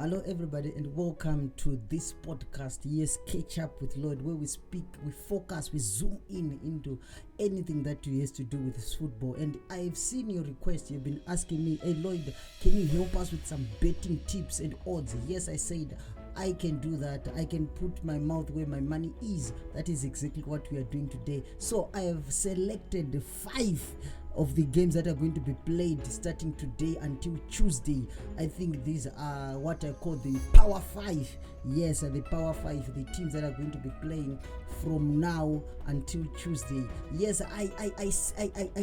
Hello, everybody, and welcome to this podcast. Yes, Catch Up with Lloyd, where we speak, we focus, we zoom in into anything that has to do with football. And I've seen your request. You've been asking me, hey, Lloyd, can you help us with some betting tips and odds? Yes, I said I can do that. I can put my mouth where my money is. That is exactly what we are doing today. So I have selected 5 of the games that are going to be played starting today until Tuesday. I think these are what I call the Power 5. Yes, the Power 5, the teams that are going to be playing from now until Tuesday. Yes, I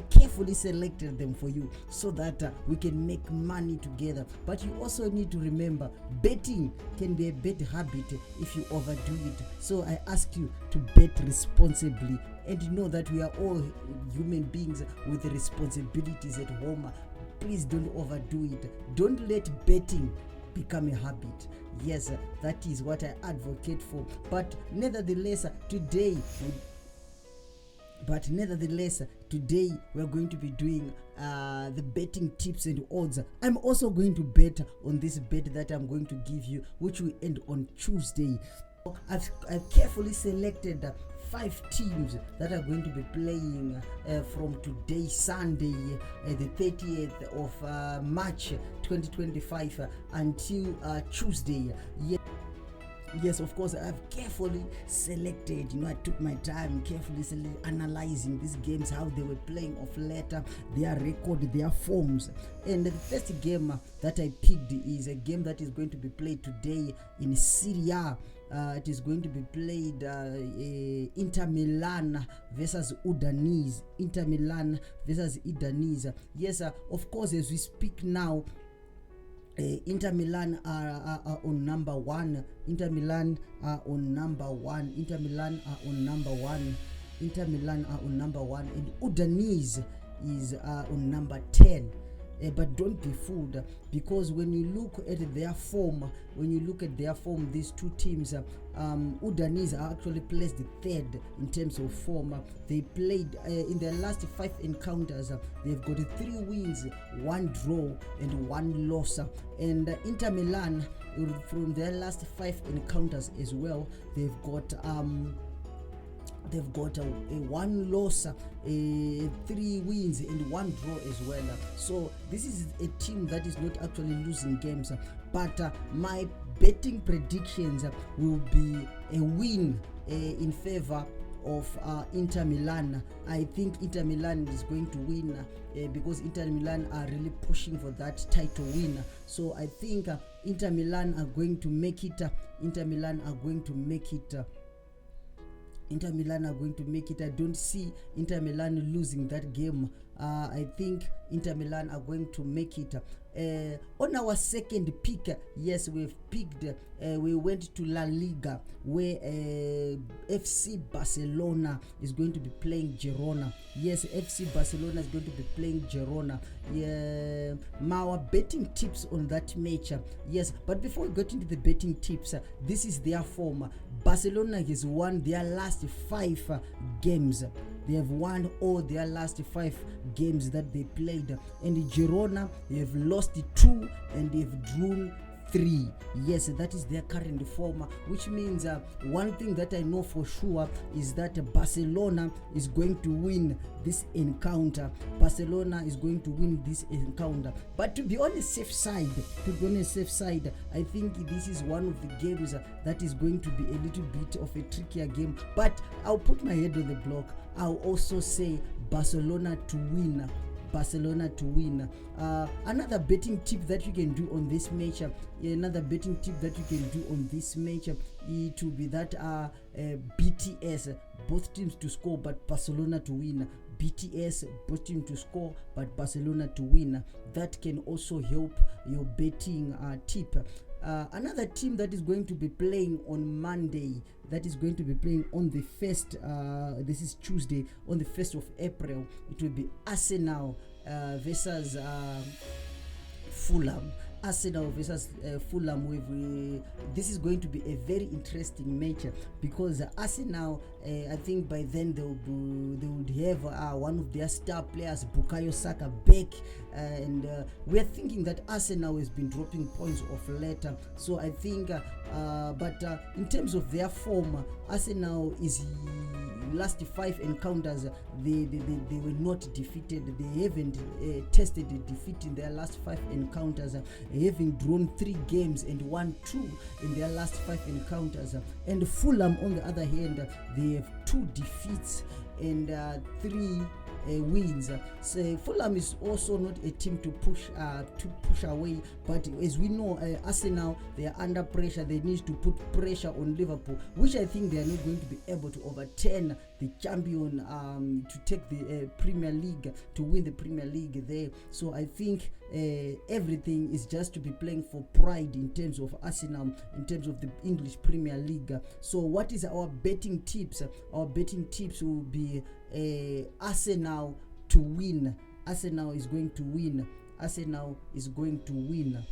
carefully selected them for you so that we can make money together. But you also need to remember, betting can be a bad habit if you overdo it. So I ask you to bet responsibly and know that we are all human beings with responsibilities at home. Please don't overdo it. Don't let betting become a habit. Yes, that is what I advocate for. But nevertheless, today we're going to be doing the betting tips and odds. I'm also going to bet on this bet that I'm going to give you, which will end on Tuesday. I've carefully selected 5 teams that are going to be playing from today, Sunday, the 30th of March 2025 until Tuesday. Yes, of course, I've carefully selected, I took my time carefully analyzing these games, how they were playing of late, their record, their forms. And the first game that I picked is a game that is going to be played today in Syria. It is going to be played Inter Milan versus Udinese. Inter Milan versus Udinese. Yes, of course, as we speak now, Inter Milan are on number 1. Inter Milan are on number 1. Inter Milan are on number 1. Inter Milan are on number 1. And Udinese is on number 10. But don't be fooled, because when you look at their form, these two teams, Udinese are actually placed 3rd in terms of form. They played in their last 5 encounters. They've got 3 wins, 1 draw, and 1 loss. And Inter Milan, from their last 5 encounters as well, they've got a 1 loss, 3 wins, and 1 draw as well. So this is a team that is not actually losing games. But my betting predictions will be a win in favor of Inter Milan. I think Inter Milan is going to win because Inter Milan are really pushing for that title win. So I think Inter Milan are going to make it. Inter Milan are going to make it. I don't see Inter Milan losing that game. I think Inter Milan are going to make it. On our second pick, yes, we've picked, we went to La Liga, where FC Barcelona is going to be playing Girona. Yes, FC Barcelona is going to be playing Girona. Yeah, our betting tips on that match. Yes, but before we get into the betting tips, this is their form. Barcelona has won their last 5 games. They have won all their last 5 games that they played. And Girona, they have lost 2 and they've drawn 3. Yes, that is their current form, which means one thing that I know for sure is that Barcelona is going to win this encounter. Barcelona is going to win this encounter. But to be on the safe side, I think this is one of the games that is going to be a little bit of a trickier game. But I'll put my head on the block. I'll also say Barcelona to win. Another betting tip that you can do on this match, it will be that BTS, both teams to score but Barcelona to win. BTS, both teams to score but Barcelona to win. That can also help your betting tip. Another team that is going to be playing on Monday, that is going to be playing on the 1st, this is Tuesday, on the 1st of April, it will be Arsenal versus Fulham. Arsenal versus Fulham. This is going to be a very interesting match because Arsenal I think by then they would have one of their star players, Bukayo Saka, back, and we are thinking that Arsenal has been dropping points of late. So I think, but in terms of their form, Arsenal is last 5 encounters they were not defeated. They haven't tested a defeat in their last 5 encounters, having drawn 3 games and won 2 in their last 5 encounters. And Fulham, on the other hand, they have 2 defeats and 3 wins. So Fulham is also not a team to push away, but as we know, Arsenal, they are under pressure. They need to put pressure on Liverpool, which I think they are not going to be able to overturn the champion, to take the Premier League, to win the Premier League there. So I think everything is just to be playing for pride in terms of Arsenal, in terms of the English Premier League. So what is our betting tips? Our betting tips will be Arsenal to win. Arsenal is going to win. Arsenal is going to win.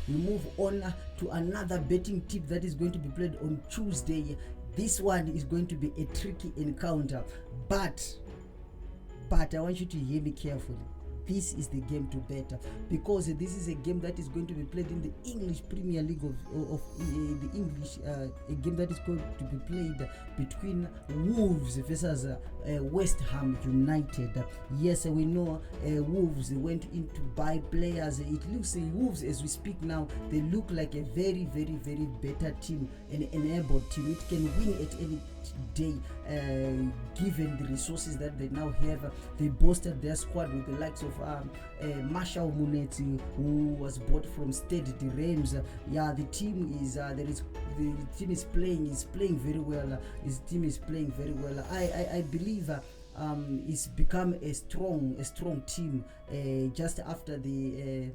We move on to another betting tip that is going to be played on Tuesday. This one is going to be a tricky encounter, but I want you to hear me carefully. This is the game to bet, because this is a game that is going to be played in the English Premier League of the English, a game that is going to be played between Wolves versus West Ham United. Yes, we know Wolves went in to buy players. It looks Wolves, as we speak now, they look like a very, very, very better team, an enabled team. It can win at any day, given the resources that they now have. They bolstered their squad with the likes of Marshall Muneti, who was bought from Stade de Reims. The team is playing very well. His team is playing very well. I believe it's become a strong team just after the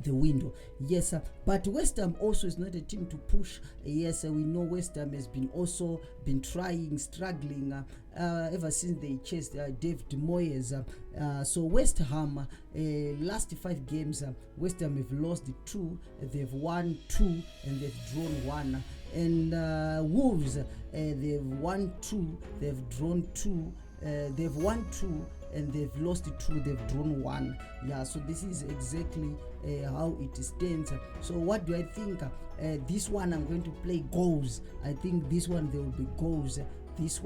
window. Yes, but West Ham also is not a team to push. Yes, we know West Ham has been struggling ever since they chased David Moyes. So West Ham, last 5 games, West Ham have lost 2, they've won 2, and they've drawn 1. And Wolves, they've won 2, they've drawn 2, they've won 2, and they've lost 2, they've drawn 1. So this is exactly how it stands. So what do I think? This one I'm going to play goals. I think this one there will be goals. This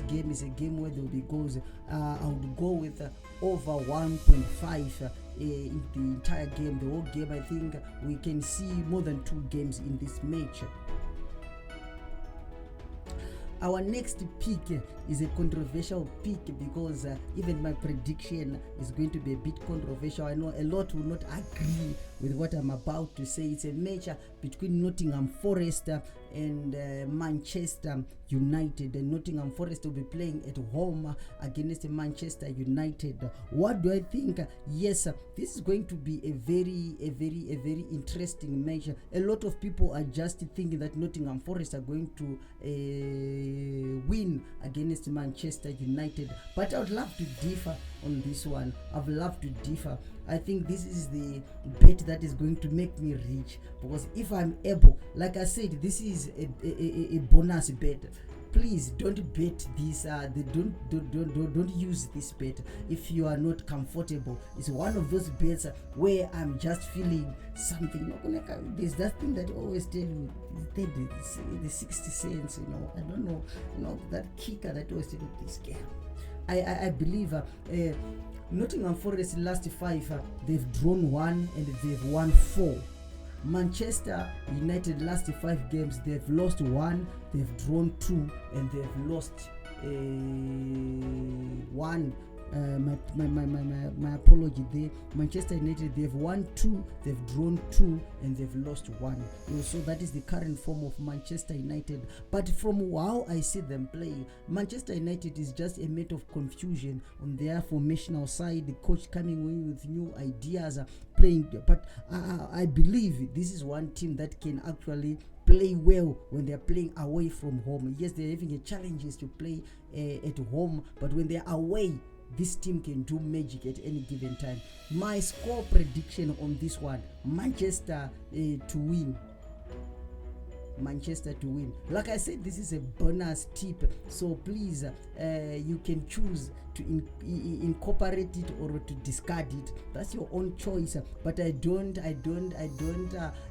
game is a game where there will be goals. I would go with over 1.5 in the entire game, the whole game. I think we can see more than 2 games in this match. Our next pick is a controversial pick, because even my prediction is going to be a bit controversial. I know a lot will not agree with what I'm about to say. It's a match between Nottingham Forest and Manchester United. And Nottingham Forest will be playing at home against Manchester United. What do I think? Yes, this is going to be a very interesting match. A lot of people are just thinking that Nottingham Forest are going to win against Manchester United, but I would love to differ on this one. I'd love to differ. I think this is the bet that is going to make me rich, because if I'm able, like I said, this is a bonus bet. Please don't bet this. Don't use this bet if you are not comfortable. It's one of those bets where I'm just feeling something. There's that thing that I always tell you, the 60 cents. I don't know. That kicker that always tell you this game. I believe Nottingham Forest last 5, they've drawn 1 and they've won 4. Manchester United last 5 games, they've lost 1, they've drawn 2, and they've lost 1. My apology there. Manchester United, they've won 2, they've drawn 2, and they've lost 1. So that is the current form of Manchester United. But from how I see them play, Manchester United is just a matter of confusion on their formational side. The coach coming in with new ideas, playing. But I believe this is one team that can actually play well when they're playing away from home. Yes, they're having challenges to play at home, but when they're away, this team can do magic at any given time. My score prediction on this one, Manchester to win. Manchester to win. Like I said, this is a bonus tip, so please you can choose to incorporate it or to discard it. That's your own choice, but I don't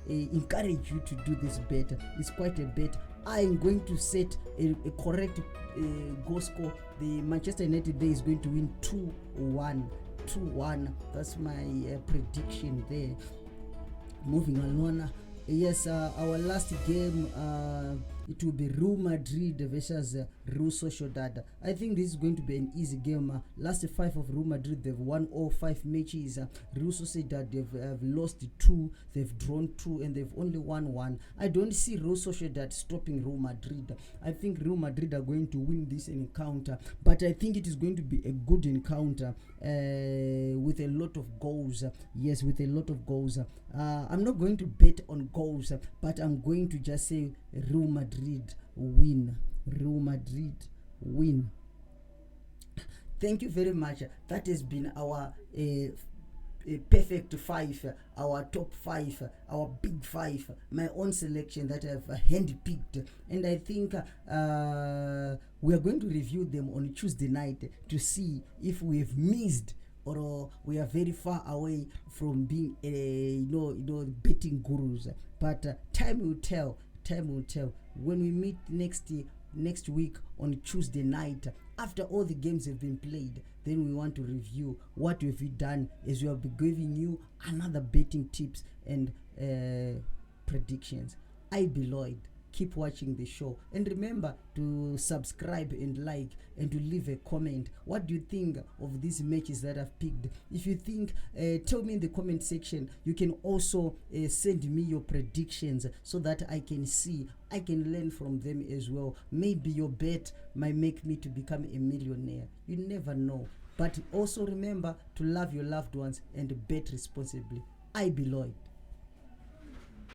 encourage you to do this bet. It's quite a bet. I'm going to set a correct goal score. The Manchester United there is going to win 2-1. That's my prediction there. Moving along, yes, our last game, it will be Real Madrid versus Real Sociedad. I think this is going to be an easy game. Last 5 of Real Madrid, they've won all 5 matches. Real Sociedad, they've lost 2, they've drawn 2, and they've only won 1. I don't see Real Sociedad stopping Real Madrid. I think Real Madrid are going to win this encounter, but I think it is going to be a good encounter with a lot of goals. Yes, with a lot of goals. I'm not going to bet on goals, but I'm going to just say Real Madrid win. Real Madrid win. Thank you very much. That has been our perfect 5, our top 5, our big 5, my own selection that I've hand-picked, and I think we are going to review them on Tuesday night to see if we've missed or we are very far away from being betting gurus. But time will tell. When we meet next week on Tuesday night, after all the games have been played, then we want to review what have we done, as we will be giving you another betting tips and predictions. I be Lloyd. Keep watching the show, and remember to subscribe and like and to leave a comment. What do you think of these matches that I've picked? If you think, tell me in the comment section. You can also send me your predictions so that I can see, I can learn from them as well. Maybe your bet might make me to become a millionaire. You never know. But also remember to love your loved ones and bet responsibly. I be Lloyd.